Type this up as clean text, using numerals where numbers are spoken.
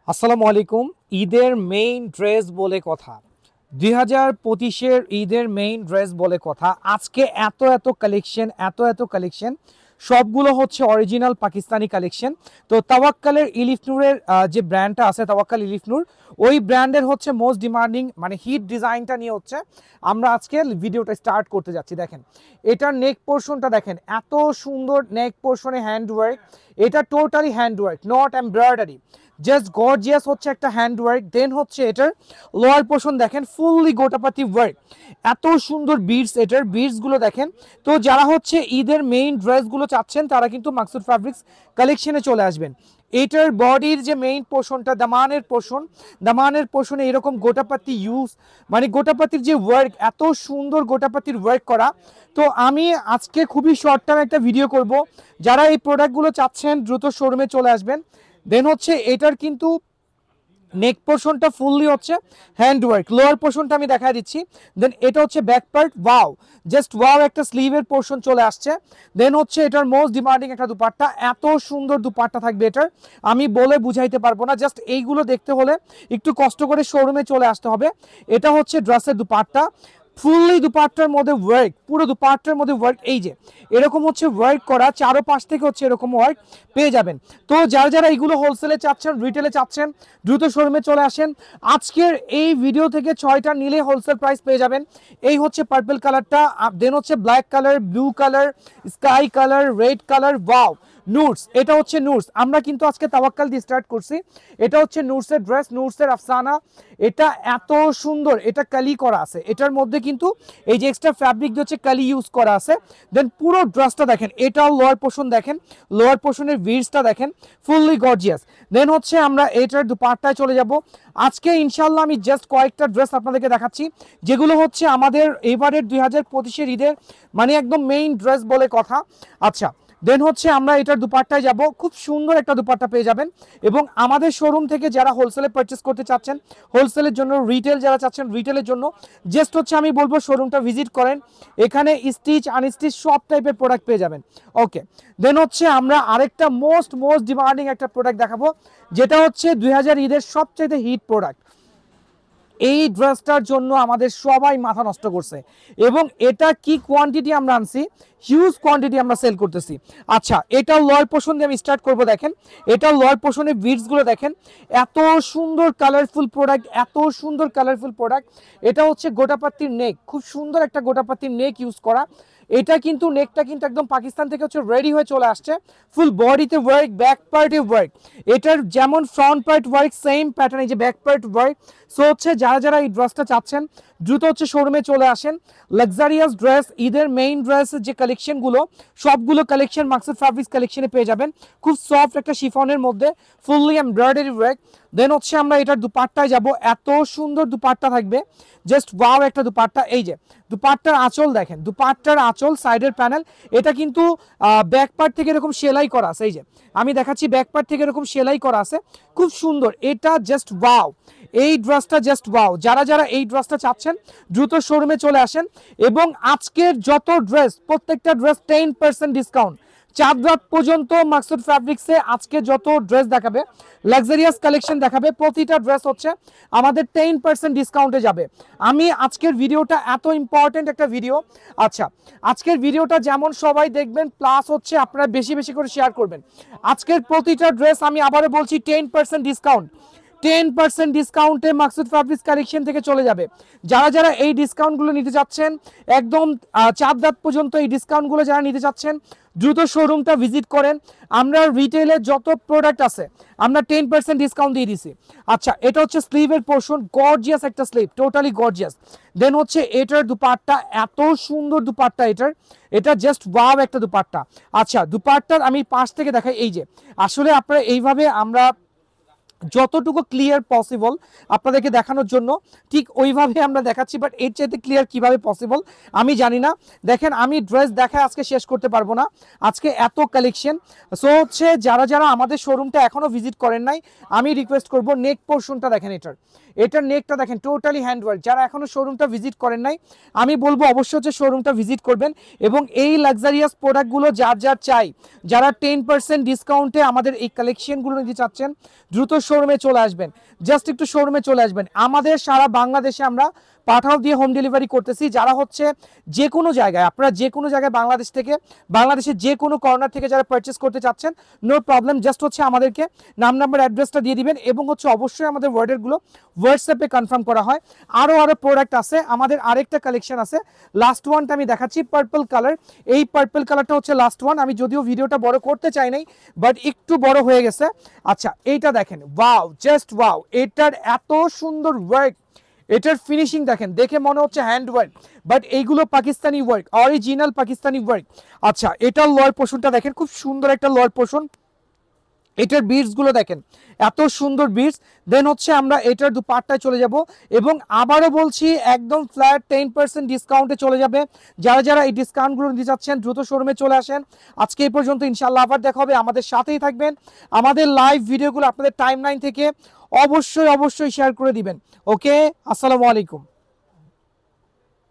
আসসালামু আলাইকুম। ঈদের মেইন ড্রেস বলে কথা, 2025-এর ঈদের মেইন ড্রেস বলে কথা। আজকে এত এত কালেকশন, এত কালেকশন, সবগুলো হচ্ছে অরিজিনাল পাকিস্তানি কালেকশন। তো তাওয়াক্কালের ইলিফ নূরের যে ব্র্যান্ডটা আছে, তাওয়াক্কাল ইলিফ নূর, ওই ব্র্যান্ডের হচ্ছে মোস্ট ডিমান্ডিং মানে হিট ডিজাইনটা নিয়ে হচ্ছে আমরা আজকে ভিডিওটা স্টার্ট করতে যাচ্ছি। দেখেন এটার নেক পোর্শনটা, দেখেন এত সুন্দর নেক পোর্শনে হ্যান্ডওয়ার্ক। এটা totally handwork, not embroidery, just gorgeous হচ্ছে একটা হ্যান্ডওয়ার্ক। দেন হচ্ছে এটার লোয়ার পোর্শন দেখেন ফুললি গোটাপাতি ওয়ার্ক, এত সুন্দর বিটস, এটার বিটসগুলো দেখেন। তো যারা হচ্ছে ঈদের মেইন ড্রেসগুলো চাচ্ছেন তারা কিন্তু মাকসুদ ফ্যাব্রিক্স কালেকশনে চলে আসবেন। এটার বডির যে মেইন পোর্শনটা, দামানের পোর্শনে এরকম গোটাপাতি ইউজ, মানে গোটাপাতির যে ওয়ার্ক, এত সুন্দর গোটাপাতির ওয়ার্ক করা। তো আমি আজকে খুবই শর্ট টার্ম একটা ভিডিও করব। যারা এই প্রোডাক্টগুলো চাচ্ছেন দ্রুত শোরুমে চলে আসবেন। দেন হচ্ছে এটার কিন্তু নেক পোর্শনটা ফুললি হচ্ছে হ্যান্ডওয়ার্ক, লোয়ার পোর্শনটা আমি দেখা দিচ্ছি। দেন এটা হচ্ছে back part, wow, just wow, একটা স্লিভের পোর্শন চলে আসছে। দেন হচ্ছে এটার মোস্ট ডিমান্ডিং একটা দুপাট্টা, এত সুন্দর দুপাট্টা থাকবে এটার, আমি বলে বুঝাইতে পারবো না। জাস্ট এইগুলো দেখতে হলে একটু কষ্ট করে শোরুমে চলে আসতে হবে। এটা হচ্ছে ড্রেসের দুপাট্টা, ফুললি দুপাট্টার মধ্যে ওয়ার্ক, পুরো দুপাট্টার মধ্যে ওয়ার্ক, এই যে এরকম হচ্ছে ওয়ার্ক করা, চারো পাশ থেকে হচ্ছে এরকম ওয়ার্ক পেয়ে যাবেন। তো যারা যারা এইগুলো হোলসেলে চাচ্ছেন, রিটেলে চাচ্ছেন, দ্রুত শোরুমে চলে আসেন। আজকের এই ভিডিও থেকে 6টা নিলে হোলসেল প্রাইস পেয়ে যাবেন। এই হচ্ছে পার্পল কালারটা, দেন হচ্ছে black colour, blue colour, sky colour, red colour, wow, nuts. এটা হচ্ছে নুটস, আমরা কিন্তু আজকে তাওয়াক্কাল দিয়ে স্টার্ট করছি। এটা হচ্ছে নুটসের ড্রেস, নুটসের আফসানা। এটা এত সুন্দর, এটা কালি করা আছে এটার মধ্যে, কিন্তু এই যে এক্সট্রা ফ্যাব্রিক দিয়ে হচ্ছে কালি ইউজ করা আছে। দেন পুরো ড্রেসটা দেখেন, এটাও লোয়ার পোর্শন দেখেন, লোয়ার পোর্শনের ভিড়সটা দেখেন, ফুললি গর্জিয়াস। দেন হচ্ছে আমরা এটার দুপাট্টায় চলে যাব। আজকে ইনশাল্লাহ আমি জাস্ট কয়েকটা ড্রেস আপনাদেরকে দেখাচ্ছি যেগুলো হচ্ছে আমাদের এবারের 2025-এর ঈদের মানে একদম মেইন ড্রেস বলে কথা। আচ্ছা, দেন হচ্ছে আমরা এটার দুপাট্টায় যাব, খুব সুন্দর একটা দুপাট্টা পেয়ে যাবেন। এবং আমাদের শোরুম থেকে যারা হোলসেলে পারচেস করতে চাচ্ছেন, হোলসেলের জন্য, রিটেল যারা চাচ্ছেন রিটেলের জন্য, জাস্ট হচ্ছে আমি বলবো শোরুমটা ভিজিট করেন। এখানে স্টিচ আনস্টিচ সব টাইপের প্রোডাক্ট পেয়ে যাবেন। ওকে, দেন হচ্ছে আমরা আরেকটা মোস্ট ডিমান্ডিং একটা প্রোডাক্ট দেখাবো, যেটা হচ্ছে 2000 ঈদের সবচেয়ে হিট প্রোডাক্ট। এই ড্রেসটার জন্য আমাদের সবাই মাথা নষ্ট করছে, এবং এটা কি কোয়ান্টিটি আমরা আনছি, হিউজ কোয়ান্টিটি আমরা সেল করতেছি। আচ্ছা, এটা লয়ার পোর্শন দিয়ে আমি স্টার্ট করব। দেখেন এটা লয়ার পোর্শনের বিটসগুলো দেখেন, এত সুন্দর কালারফুল প্রোডাক্ট, এত সুন্দর কালারফুল প্রোডাক্ট। এটা হচ্ছে গোটাপাত্তির নেক, খুব সুন্দর একটা গোটাপাত্তির নেক ইউজ করা। এটা কিন্তু নেকটা কিন্তু একদম পাকিস্তান থেকে হচ্ছে রেডি হয়ে চলে আসছে, ফুল বডিতে ওয়ার্ক, ব্যাক পার্টে ওয়ার্ক। এটার যেমন front part work, same pattern এই যে ব্যাক পার্ট ওয়ার্ক। সো হচ্ছে যারা যারা এই ড্রেসটা চাচ্ছেন দ্রুত হচ্ছে শোরুমে চলে আসেন। লাক্সারিয়াস ড্রেস, ঈদের মেইন ড্রেসের যে কালেকশনগুলো, সবগুলো কালেকশন মাকসুদ ফ্যাব্রিক্স কালেকশনে পেয়ে যাবেন। খুব সফট একটা শিফনের মধ্যে, ফুললি এমব্রয়ডারি ওয়ার্ক। দেন হচ্ছে আমরা এটার দুপাট্টায় যাব, এত সুন্দর দুপাট্টা থাকবে, জাস্ট ওয়াও একটা দুপাট্টা। এই যে দুপাট্টার আঁচল দেখেন, দুপাট্টার আঁচল, সাইডের প্যানেল, এটা কিন্তু ব্যাক পার্ট থেকে এরকম সেলাই করা আছে। এই যে আমি দেখাচ্ছি, ব্যাক পার্ট থেকে এরকম সেলাই করা আছে, খুব সুন্দর। এটা জাস্ট ওয়াও, এই ড্রেসটা জাস্ট ওয়াও। যারা যারা এই ড্রেসটা চাচ্ছেন দ্রুত শোরুমে চলে আসেন। এবং আজকের যত ড্রেস, প্রত্যেকটা ড্রেস 10% ডিসকাউন্ট, 4 রাত পর্যন্ত মাকসুদ ফ্যাব্রিক্সে আজকে যত ড্রেস দেখাবে, লাক্সারিয়াস কালেকশন দেখাবে, প্রতিটা ড্রেস হচ্ছে আমাদের 10% ডিসকাউন্টে যাবে। আমি আজকের ভিডিওটা এত ইম্পর্টেন্ট একটা ভিডিও। আচ্ছা, আজকের ভিডিওটা যেমন সবাই দেখবেন, প্লাস হচ্ছে আপনারা বেশি বেশি করে শেয়ার করবেন। আজকের প্রতিটা ড্রেস আমি আবারও বলছি 10% ডিসকাউন্ট, 10% ডিসকাউন্টে মাকসুদ ফ্যাব্রিক্স কালেকশন থেকে চলে যাবে। যারা যারা এই ডিসকাউন্টগুলো নিতে চাচ্ছেন, একদম 4 রাত পর্যন্ত এই ডিসকাউন্টগুলো যারা নিতে চাচ্ছেন, দ্রুত শোরুমটা ভিজিট করেন। আমরা রিটেলে যত প্রোডাক্ট আছে আমরা 10% ডিসকাউন্ট দিয়ে দিছি। আচ্ছা, এটা হচ্ছে স্লিভের পোর্শন, গর্জিয়াস একটা স্লিভ, টোটালি গর্জিয়াস। দেন হচ্ছে এটার দুপাট্টা, এত সুন্দর দুপাট্টা এটার, এটা জাস্ট ওয়াও একটা দুপাট্টা। আচ্ছা, দুপাট্টার আমি পাশ থেকে দেখাই, এই যে আসলে আপনারা এইভাবে আমরা যতটুকু ক্লিয়ার পসিবল আপনাদেরকে দেখানোর জন্য ঠিক ওইভাবে আমরা দেখাচ্ছি, বাট এর চাইতে ক্লিয়ার কিভাবে পসিবল আমি জানি না। দেখেন আমি ড্রেস দেখায় আজকে শেষ করতে পারবো না, আজকে এত কালেকশন। সো হচ্ছে যারা যারা আমাদের শোরুমটা এখনো ভিজিট করেন নাই, আমি রিকোয়েস্ট করব, নেক পোর্শনটা দেখেন, এটার নেকটা দেখেন, টোটালি হ্যান্ডওয়ার্ক। যারা এখনো শোরুমটা ভিজিট করেন নাই, আমি বলবো অবশ্যই হচ্ছে শোরুমটা ভিজিট করবেন। এবং এই লাক্সারিয়াস প্রোডাক্টগুলো যার যার চাই, যারা 10% ডিসকাউন্টে আমাদের এই কালেকশনগুলো নিতে চাচ্ছেন, দ্রুত শোরুমে চলে আসবেন, জাস্ট একটু শোরুমে চলে আসবেন। আমাদের সারা বাংলাদেশে আমরা পাঠাও দিয়ে হোম ডেলিভারি করতেছি। যারা হচ্ছে যে কোনো জায়গায়, আপনারা যে কোনো জায়গায় বাংলাদেশ থেকে, বাংলাদেশের যে কোনো কর্নার থেকে যারা পারচেস করতে চাচ্ছেন, নো প্রবলেম, জাস্ট হচ্ছে আমাদেরকে নাম্বার অ্যাড্রেসটা দিয়ে দিবেন এবং হচ্ছে অবশ্যই আমাদের ওয়ার্ডারগুলো হোয়াটসঅ্যাপে কনফার্ম করা হয়। আরও প্রোডাক্ট আছে আমাদের, আরেকটা কালেকশন আছে, লাস্ট ওয়ানটা আমি দেখাচ্ছি, পার্পল কালার। এই পার্পল কালারটা হচ্ছে লাস্ট ওয়ান। আমি যদিও ভিডিওটা বড় করতে চাই নাই, বাট একটু বড় হয়ে গেছে। আচ্ছা এইটা দেখেন, ওয়াও, জাস্ট ওয়াও, এটার এত সুন্দর ওয়ার্ক, এটার ফিনিশিং দেখেন, দেখে মনে হচ্ছে হ্যান্ড ওয়ার্ক, বাট এইগুলো Pakistani work, original Pakistani work. আচ্ছা এটার লয় পোর্শনটা দেখেন, খুব সুন্দর একটা লয় পোর্শন। এটার বিটস গুলো দেখেন, এত সুন্দর বিটস। দেন হচ্ছে আমরা এটার দুপাট্টায় চলে যাব এবং আবারও বলছি একদম ফ্ল্যাট 10% ডিসকাউন্টে চলে যাবে। যারা যারা এই ডিসকাউন্টগুলো নিতে চাচ্ছেন দ্রুত শোরুমে চলে আসেন। আজকে এই পর্যন্ত, ইনশাল্লাহ আবার দেখা হবে। আমাদের সাথেই থাকবেন, আমাদের লাইভ ভিডিওগুলো আপনাদের টাইমলাইন থেকে অবশ্যই শেয়ার করে দিবেন। ওকে, আসসালামু আলাইকুম।